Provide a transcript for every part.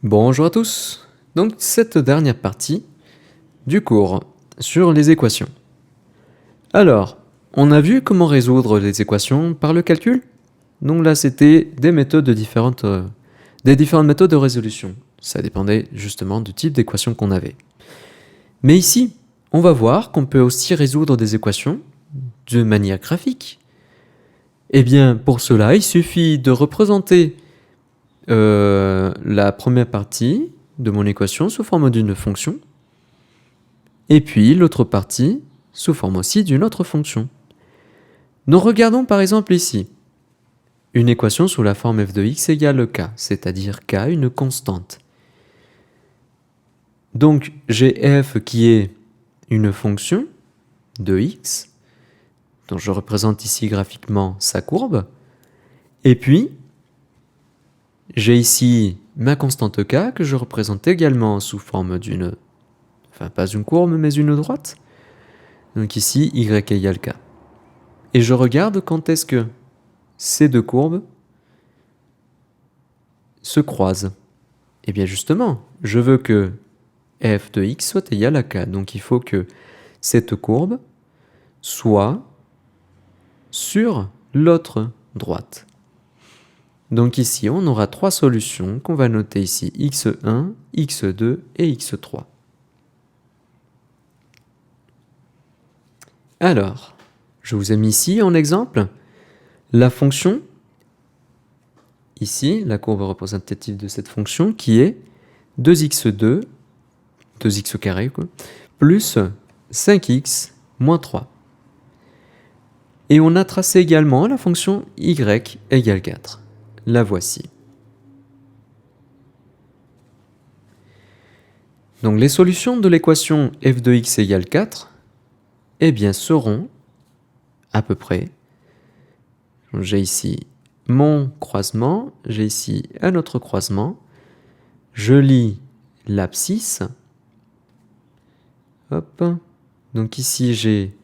Bonjour à tous. Donc cette dernière partie du cours sur les équations. Alors, on a vu comment résoudre les équations par le calcul. Donc là, c'était des méthodes différentes méthodes de résolution. Ça dépendait justement du type d'équation qu'on avait. Mais ici, on va voir qu'on peut aussi résoudre des équations de manière graphique. Eh bien, pour cela, il suffit de représenter la première partie de mon équation sous forme d'une fonction, et puis l'autre partie sous forme aussi d'une autre fonction. Nous regardons par exemple ici une équation sous la forme f de x égale k, c'est-à-dire k une constante. Donc j'ai f qui est une fonction de x, dont je représente ici graphiquement sa courbe, et puis j'ai ici ma constante k que je représente également sous forme d'une, enfin pas une courbe mais une droite. Donc ici y égale k. Et je regarde quand est-ce que ces deux courbes se croisent. Et bien justement, je veux que f de x soit égal à k. Donc il faut que cette courbe soit sur l'autre droite. Donc ici, on aura trois solutions qu'on va noter ici, x1, x2 et x3. Alors, je vous ai mis ici en exemple la fonction, ici, la courbe représentative de cette fonction qui est 2x2, 2x carré, quoi, plus 5x moins 3. Et on a tracé également la fonction y égale 4. La voici. Donc les solutions de l'équation f de x égale 4, eh bien, seront à peu près, j'ai ici mon croisement, j'ai ici un autre croisement, je lis l'abscisse, hop, donc ici j'ai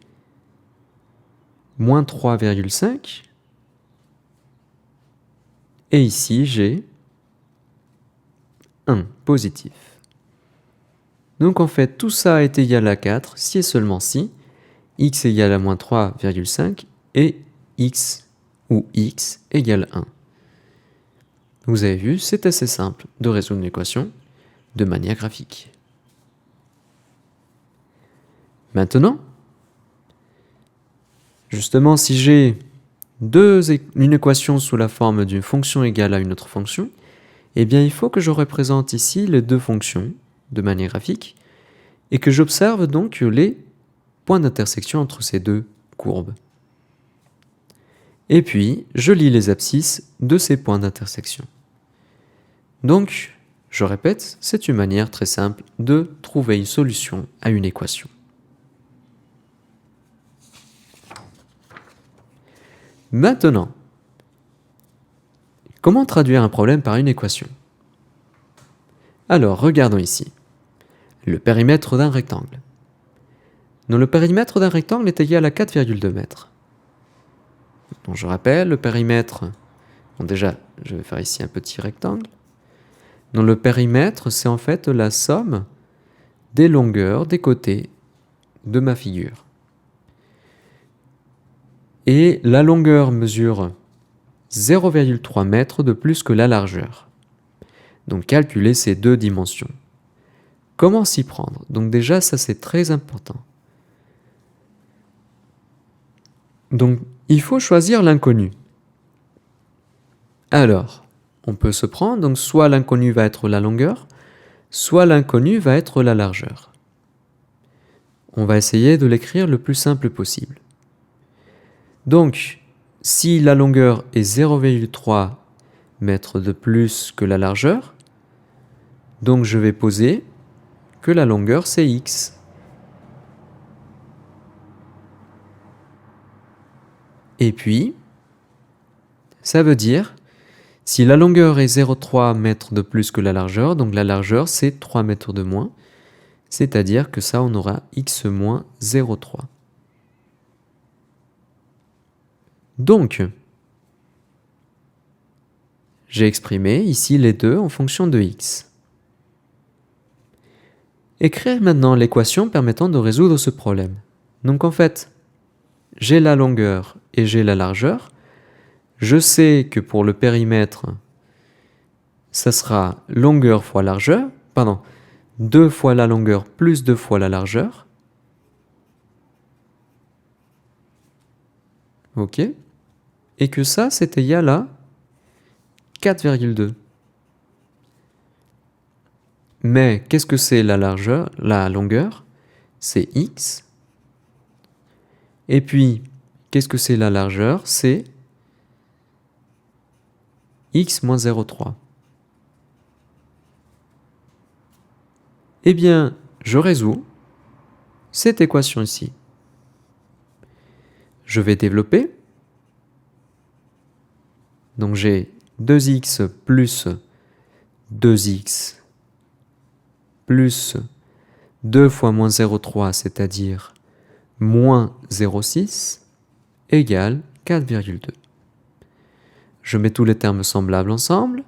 moins 3,5, et ici j'ai 1 positif. Donc en fait, tout ça est égal à 4 si et seulement si x égale à moins 3,5 et x ou x égale 1. Vous avez vu, c'est assez simple de résoudre une équation de manière graphique. Maintenant, justement, si j'ai une équation sous la forme d'une fonction égale à une autre fonction, eh bien il faut que je représente ici les deux fonctions de manière graphique et que j'observe donc les points d'intersection entre ces deux courbes. Et puis, je lis les abscisses de ces points d'intersection. Donc, je répète, c'est une manière très simple de trouver une solution à une équation. Maintenant, comment traduire un problème par une équation? Alors, regardons ici. Le périmètre d'un rectangle. Donc, le périmètre d'un rectangle est égal à 4,2 mètres. Donc, je rappelle, le périmètre... Bon, déjà, je vais faire ici un petit rectangle. Donc, le périmètre, c'est en fait la somme des longueurs des côtés de ma figure. Et la longueur mesure 0,3 mètres de plus que la largeur. Donc calculer ces deux dimensions. Comment s'y prendre? Donc déjà, ça c'est très important. Donc il faut choisir l'inconnu. Alors, on peut se prendre, donc soit l'inconnu va être la longueur, soit l'inconnu va être la largeur. On va essayer de l'écrire le plus simple possible. Donc, si la longueur est 0,3 mètres de plus que la largeur, donc je vais poser que la longueur c'est x. Et puis, ça veut dire, si la longueur est 0,3 mètres de plus que la largeur, donc la largeur c'est 3 mètres de moins, c'est-à-dire que ça on aura x moins 0,3. Donc, j'ai exprimé ici les deux en fonction de x. Écrire maintenant l'équation permettant de résoudre ce problème. Donc en fait, j'ai la longueur et j'ai la largeur. Je sais que pour le périmètre, ça sera longueur fois largeur, 2 fois la longueur plus 2 fois la largeur. Ok. Et que ça, c'est égal à 4,2. Mais qu'est-ce que c'est la largeur, la longueur? C'est x. Et puis, qu'est-ce que c'est la largeur? C'est x moins 0,3. Eh bien, je résous cette équation ici. Je vais développer. Donc j'ai 2x plus 2x plus 2 fois moins 0,3, c'est-à-dire moins 0,6, égale 4,2. Je mets tous les termes semblables ensemble,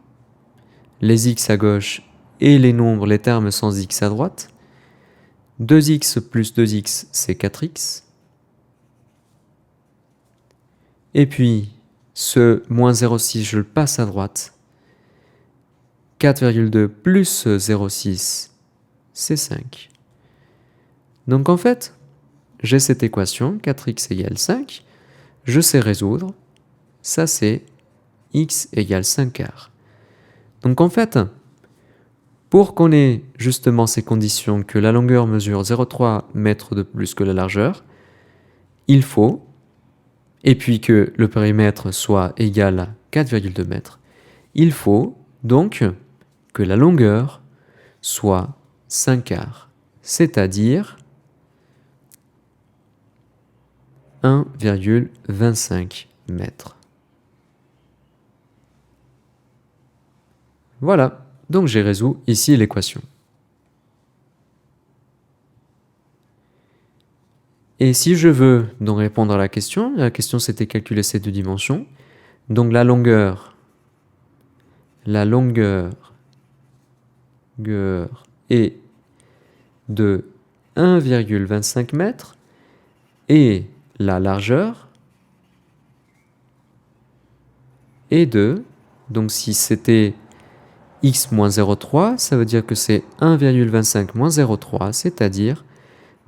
les x à gauche et les nombres, les termes sans x à droite. 2x plus 2x, c'est 4x. Et puis, ce moins 0,6, je le passe à droite. 4,2 plus 0,6, c'est 5. Donc en fait, j'ai cette équation, 4x égale 5. Je sais résoudre. Ça, c'est x égale 5 quarts. Donc en fait, pour qu'on ait justement ces conditions que la longueur mesure 0,3 mètres de plus que la largeur, il faut, et puis que le périmètre soit égal à 4,2 mètres, il faut donc que la longueur soit 5 quarts, c'est-à-dire 1,25 mètres. Voilà, donc j'ai résolu ici l'équation. Et si je veux donc répondre à la question c'était calculer ces deux dimensions. Donc la longueur est de 1,25 mètres et la largeur est de, donc si c'était x moins 0,3, ça veut dire que c'est 1,25 moins 0,3, c'est-à-dire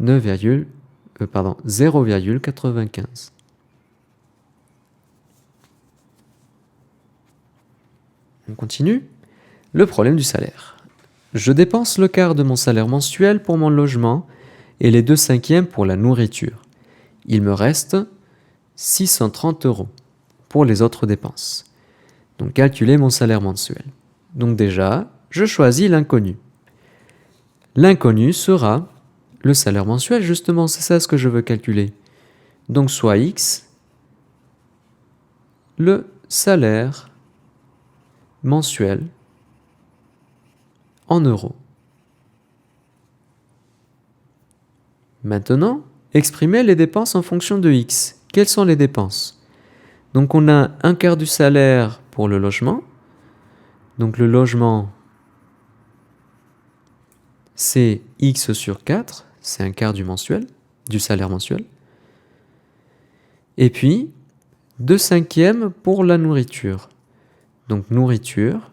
0,95. On continue. Le problème du salaire. Je dépense le quart de mon salaire mensuel pour mon logement et les 2/5 pour la nourriture. Il me reste 630 € pour les autres dépenses. Donc calculer mon salaire mensuel. Donc déjà, je choisis l'inconnu. L'inconnu sera le salaire mensuel, justement, c'est ça ce que je veux calculer. Donc soit x, le salaire mensuel en euros. Maintenant, exprimer les dépenses en fonction de x. Quelles sont les dépenses? Donc on a un quart du salaire pour le logement. Donc le logement, c'est x sur 4, c'est un quart du salaire mensuel. Et puis, 2/5 pour la nourriture. Donc nourriture,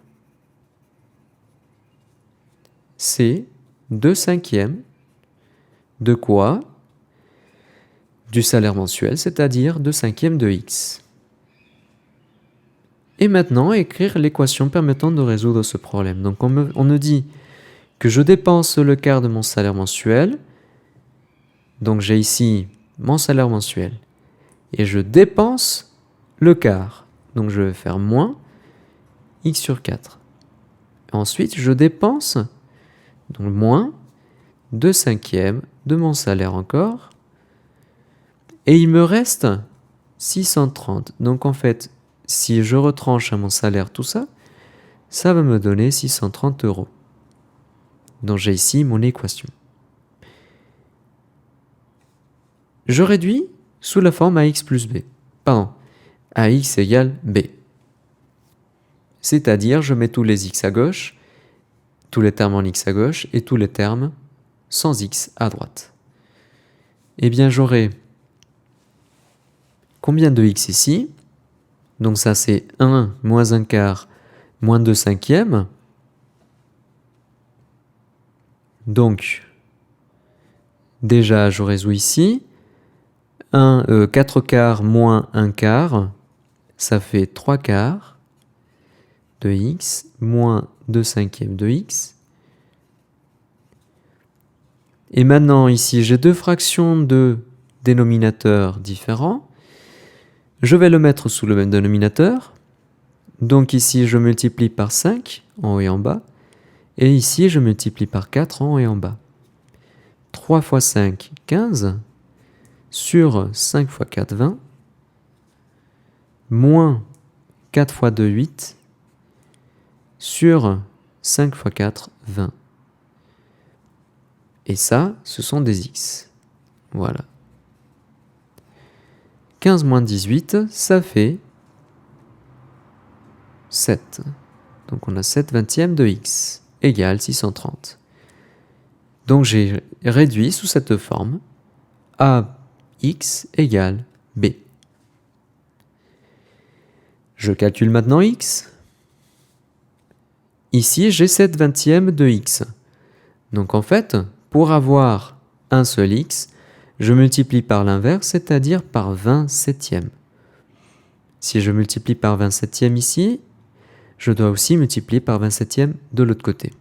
c'est 2/5 de quoi? Du salaire mensuel, c'est-à-dire 2/5 de x. Et maintenant, écrire l'équation permettant de résoudre ce problème. Donc on me dit que je dépense le quart de mon salaire mensuel. Donc j'ai ici mon salaire mensuel. Et je dépense le quart. Donc je vais faire moins x sur 4. Ensuite, je dépense donc moins 2/5 de mon salaire encore. Et il me reste 630. Donc en fait, si je retranche à mon salaire tout ça, ça va me donner 630 €. Donc j'ai ici mon équation. Je réduis sous la forme ax plus b. Ax égale b. C'est-à-dire, je mets tous les x à gauche, tous les termes en x à gauche et tous les termes sans x à droite. Eh bien, j'aurai combien de x ici? Donc ça, c'est 1 moins 1 quart moins 2 cinquièmes. Donc, déjà, je résous ici. 4 quarts moins 1 quart, ça fait 3 quarts de x moins 2 cinquièmes de x. Et maintenant, ici, j'ai deux fractions de dénominateurs différents. Je vais le mettre sous le même dénominateur. Donc ici, je multiplie par 5 en haut et en bas. Et ici, je multiplie par 4 en haut et en bas. 3 fois 5, 15. Sur 5 fois 4, 20. Moins 4 fois 2, 8. Sur 5 fois 4, 20. Et ça, ce sont des x. Voilà. 15 moins 18, ça fait 7. Donc on a 7 vingtièmes de x égale 630. Donc j'ai réduit sous cette forme ax égale b. Je calcule maintenant x. Ici, j'ai 7 vingtièmes de x. Donc en fait, pour avoir un seul x, je multiplie par l'inverse, c'est-à-dire par 20 septièmes. Si je multiplie par 20 septièmes ici, je dois aussi multiplier par 20 septièmes de l'autre côté.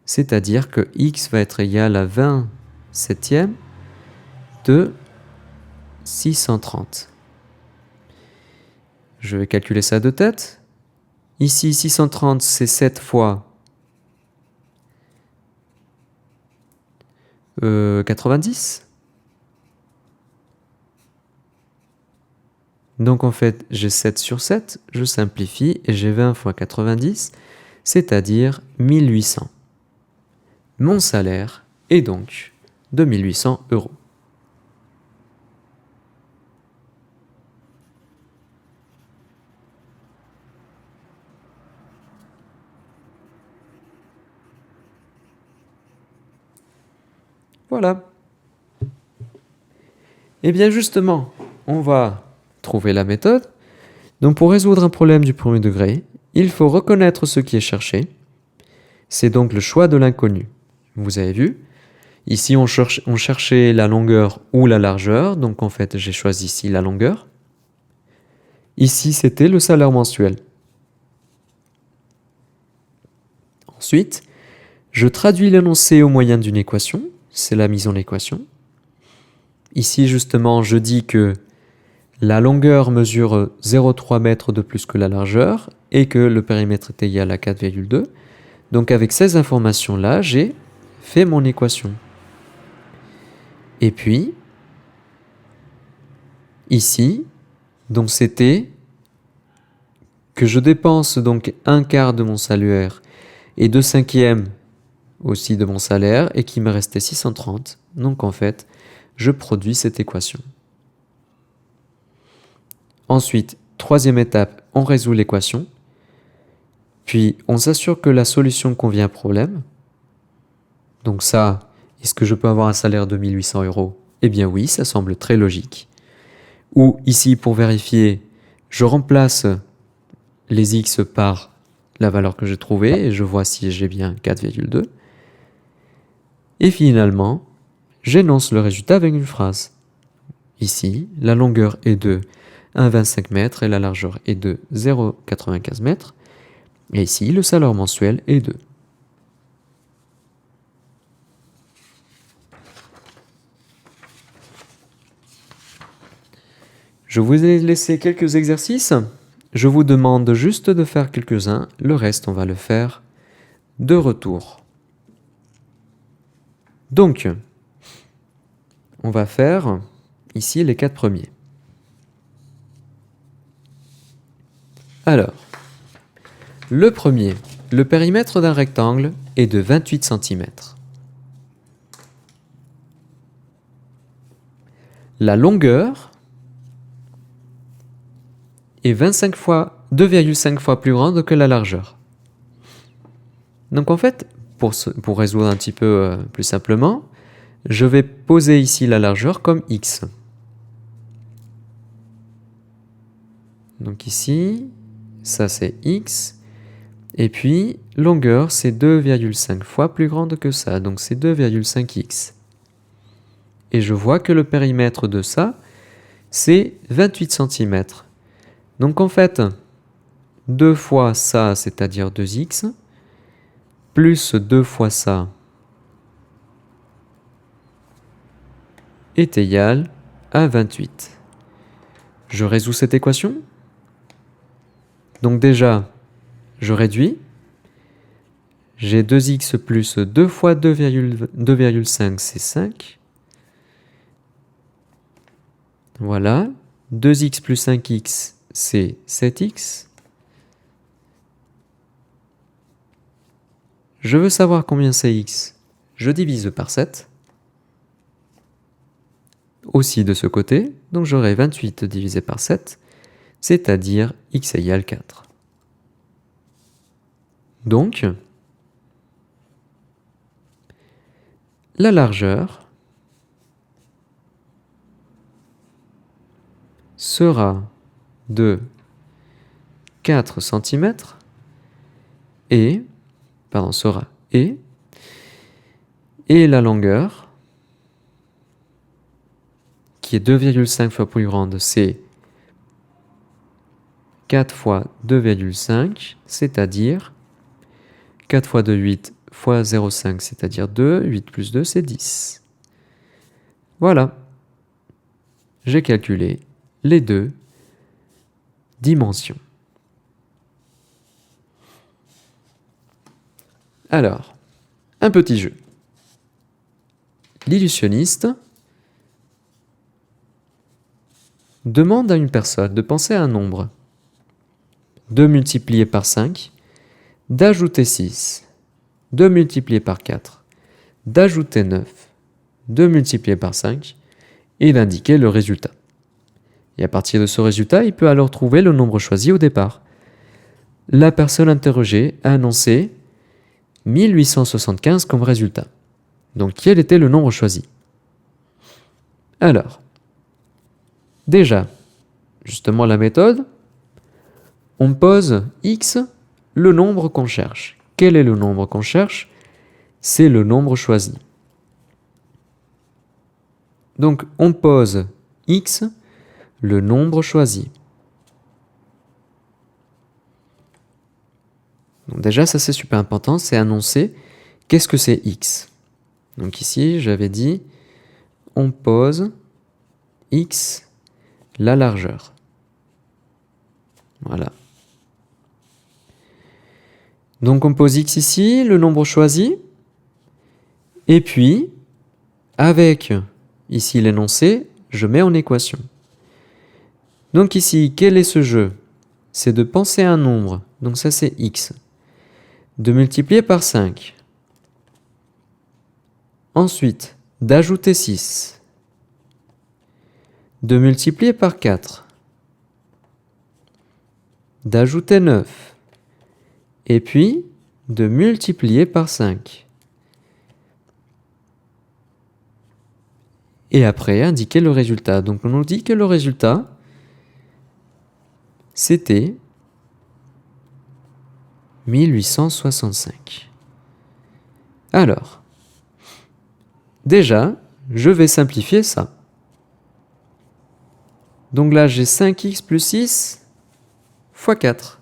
C'est-à-dire que x va être égal à 20 septièmes de 630. Je vais calculer ça de tête. Ici, 630, c'est 7 fois 90. Donc en fait, j'ai 7 sur 7, je simplifie et j'ai 20 fois 90, c'est-à-dire 1800. Mon salaire est donc de 1800 euros. Voilà. Et bien justement, on va trouver la méthode. Donc pour résoudre un problème du premier degré, il faut reconnaître ce qui est cherché. C'est donc le choix de l'inconnu. Vous avez vu, ici on cherchait la longueur ou la largeur, donc en fait j'ai choisi ici la longueur. Ici c'était le salaire mensuel. Ensuite, je traduis l'énoncé au moyen d'une équation, c'est la mise en équation. Ici justement je dis que la longueur mesure 0,3 mètres de plus que la largeur et que le périmètre est égal à 4,2. Donc avec ces informations-là, j'ai fait mon équation. Et puis, ici, donc c'était que je dépense donc un quart de mon salaire et 2 cinquièmes aussi de mon salaire et qu'il me restait 630. Donc en fait, je produis cette équation. Ensuite, troisième étape, on résout l'équation. Puis, on s'assure que la solution convient au problème. Donc ça, est-ce que je peux avoir un salaire de 1800 euros? Eh bien oui, ça semble très logique. Ou ici, pour vérifier, je remplace les x par la valeur que j'ai trouvée et je vois si j'ai bien 4,2. Et finalement, j'énonce le résultat avec une phrase. Ici, la longueur est de 1,25 m et la largeur est de 0,95 m. Et ici, le salaire mensuel est de. Je vous ai laissé quelques exercices. Je vous demande juste de faire quelques-uns. Le reste, on va le faire de retour. Donc, on va faire ici les 4 premiers. Alors, le premier, le périmètre d'un rectangle est de 28 cm. La longueur est 2,5 fois plus grande que la largeur. Donc en fait, pour résoudre un petit peu plus simplement, je vais poser ici la largeur comme x. Donc ici, ça c'est x. Et puis, longueur, c'est 2,5 fois plus grande que ça, donc c'est 2,5x. Et je vois que le périmètre de ça, c'est 28 cm. Donc en fait, 2 fois ça, c'est-à-dire 2x, plus 2 fois ça, est égal à 28. Je résous cette équation. Donc déjà, je réduis. J'ai 2x plus 2 fois 2,5, c'est 5. Voilà. 2x plus 5x, c'est 7x. Je veux savoir combien c'est x. Je divise par 7. Aussi de ce côté, donc j'aurai 28 divisé par 7, c'est-à-dire x égale 4. Donc, la largeur sera de 4 cm et la longueur, qui est 2,5 fois plus grande, c'est 4 fois 2,5, c'est-à-dire 4 fois 2, 8 fois 0,5, c'est-à-dire 2, 8 plus 2, c'est 10. Voilà. J'ai calculé les deux dimensions. Alors, un petit jeu. L'illusionniste demande à une personne de penser à un nombre, 2 multiplié par 5, d'ajouter 6, 2 multiplié par 4, d'ajouter 9, 2 multiplié par 5, et d'indiquer le résultat. Et à partir de ce résultat, il peut alors trouver le nombre choisi au départ. La personne interrogée a annoncé 1875 comme résultat. Donc quel était le nombre choisi? Alors, déjà, justement la méthode, on pose x, le nombre qu'on cherche. Quel est le nombre qu'on cherche? C'est le nombre choisi. Donc on pose x, le nombre choisi. Donc déjà, ça c'est super important, c'est annoncer qu'est-ce que c'est x. Donc ici, j'avais dit, on pose x, la largeur. Voilà. Donc on pose x ici, le nombre choisi, et puis, avec ici l'énoncé, je mets en équation. Donc ici, quel est ce jeu? C'est de penser à un nombre, donc ça c'est x, de multiplier par 5. Ensuite, d'ajouter 6, de multiplier par 4, d'ajouter 9, et puis de multiplier par 5. Et après, indiquer le résultat. Donc on nous dit que le résultat, c'était 1865. Alors, déjà, je vais simplifier ça. Donc là, j'ai 5x plus 6 fois 4.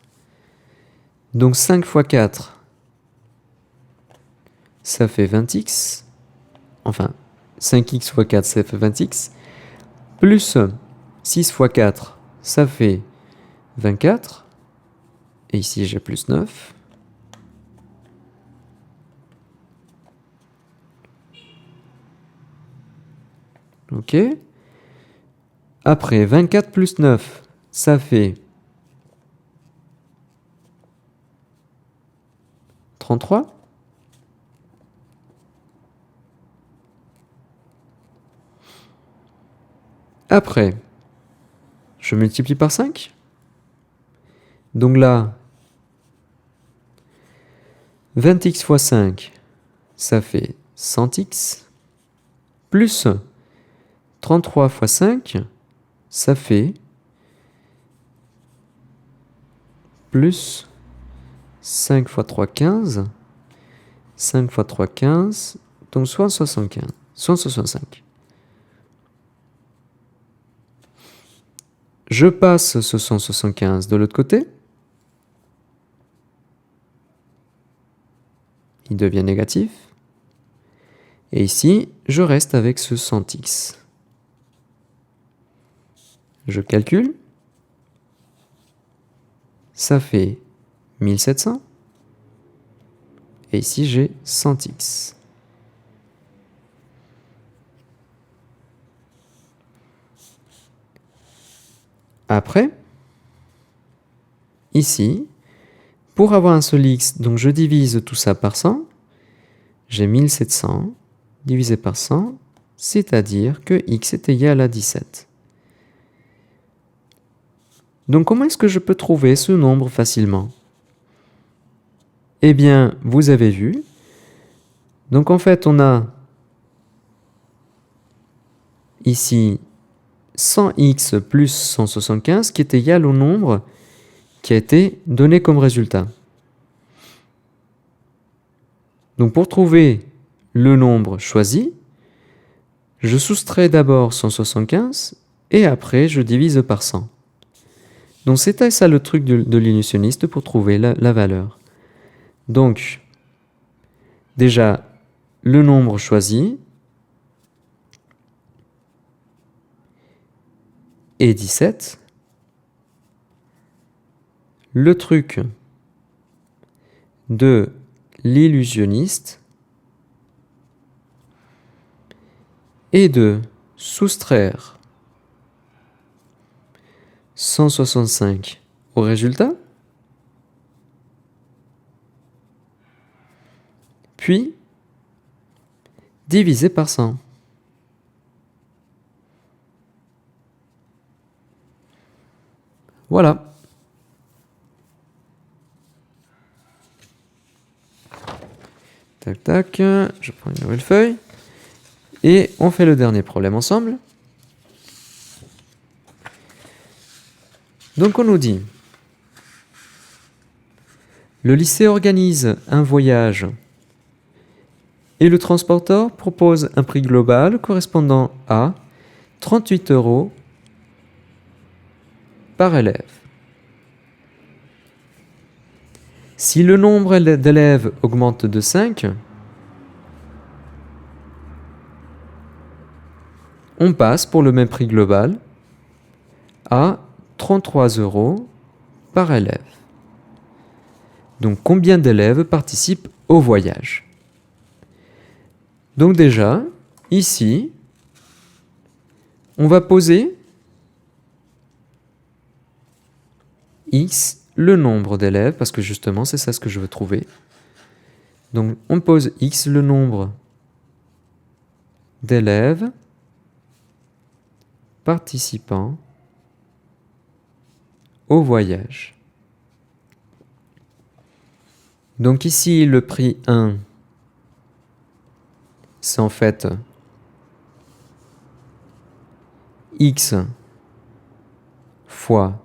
Donc 5 fois 4, ça fait 20x. Enfin, 5x fois 4, ça fait 20x. Plus 6 fois 4, ça fait 24. Et ici, j'ai plus 9. Ok. Après, 24 plus 9, ça fait 33. Après, je multiplie par 5. Donc là, 20x fois 5, ça fait 100x, plus 33 fois 5, ça fait plus 5 fois 3, 15, 5 fois 3, 15, donc 175, 165. Je passe ce 175 de l'autre côté. Il devient négatif. Et ici, je reste avec ce 100x. Je calcule. Ça fait 1700. Et ici, j'ai 100x. Après, ici, pour avoir un seul x, donc je divise tout ça par 100. J'ai 1700 divisé par 100, c'est-à-dire que x est égal à 17. Donc comment est-ce que je peux trouver ce nombre facilement? Eh bien, vous avez vu. Donc en fait, on a ici 100x plus 175 qui est égal au nombre qui a été donné comme résultat. Donc pour trouver le nombre choisi, je soustrais d'abord 175 et après je divise par 100. Donc c'était ça le truc de l'illusionniste pour trouver la valeur. Donc, déjà, le nombre choisi est 17. Le truc de l'illusionniste est de soustraire 165 au résultat, puis diviser par 100. Voilà. Tac, tac, je prends une nouvelle feuille. Et on fait le dernier problème ensemble. Donc on nous dit, le lycée organise un voyage et le transporteur propose un prix global correspondant à 38 € par élève. Si le nombre d'élèves augmente de 5, on passe pour le même prix global à 33 € par élève. Donc combien d'élèves participent au voyage? Donc déjà, ici, on va poser x, le nombre d'élèves, parce que justement c'est ça ce que je veux trouver. Donc on pose x, le nombre d'élèves participant au voyage. Donc ici, le prix 1, c'est en fait x fois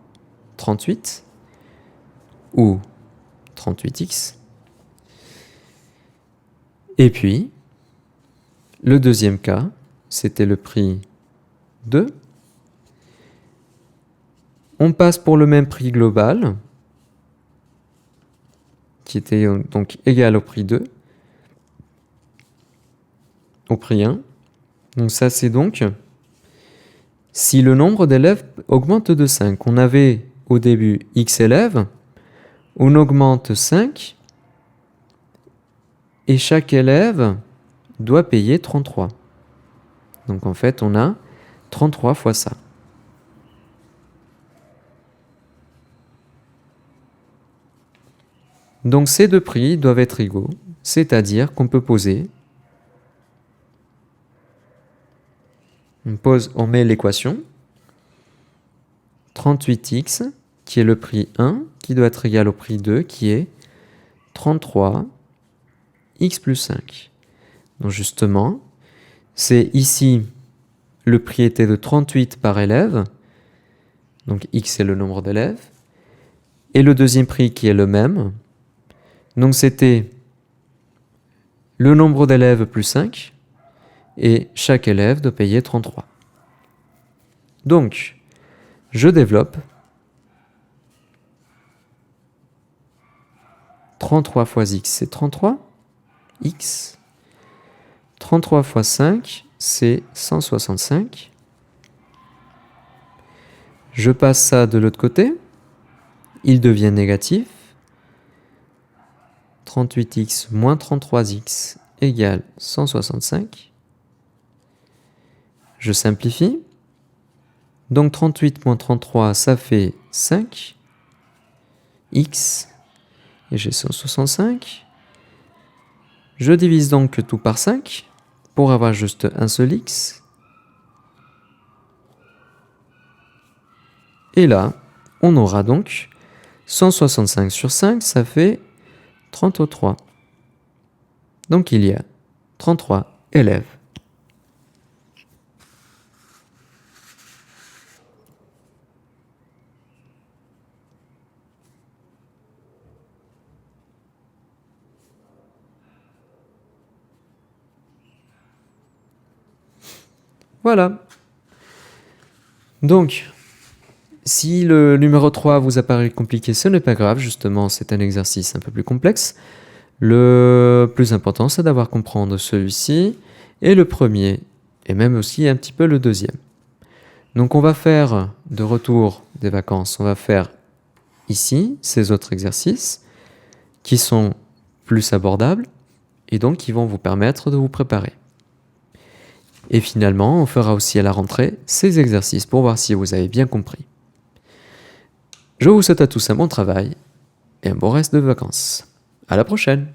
38, ou 38x. Et puis, le deuxième cas, c'était le prix 2. On passe pour le même prix global, qui était donc égal au prix 2, au prix 1. Donc ça, c'est donc si le nombre d'élèves augmente de 5. On avait au début x élèves, on augmente 5, et chaque élève doit payer 33. Donc en fait, on a 33 fois ça. Donc ces deux prix doivent être égaux, c'est-à-dire qu'on peut poser, on met l'équation 38x qui est le prix 1 qui doit être égal au prix 2 qui est 33 x plus 5. Donc justement, c'est ici, le prix était de 38 par élève. Donc X est le nombre d'élèves. Et le deuxième prix qui est le même. Donc c'était le nombre d'élèves plus 5. Et chaque élève doit payer 33. Donc, je développe 33 fois x, c'est 33. X. 33 fois 5, c'est 165. Je passe ça de l'autre côté. Il devient négatif. 38x moins 33x égale 165. Je simplifie. Donc 38 moins 33, ça fait 5. X. Et j'ai 165. Je divise donc tout par 5 pour avoir juste un seul x. Et là, on aura donc 165 sur 5, ça fait 33. Donc il y a 33 élèves. Voilà. Donc, si le numéro 3 vous apparaît compliqué, ce n'est pas grave, justement, c'est un exercice un peu plus complexe. Le plus important, c'est d'avoir comprendre celui-ci, et le premier, et même aussi un petit peu le deuxième. Donc on va faire, de retour des vacances, on va faire ici ces autres exercices qui sont plus abordables, et donc qui vont vous permettre de vous préparer. Et finalement, on fera aussi à la rentrée ces exercices pour voir si vous avez bien compris. Je vous souhaite à tous un bon travail et un bon reste de vacances. À la prochaine!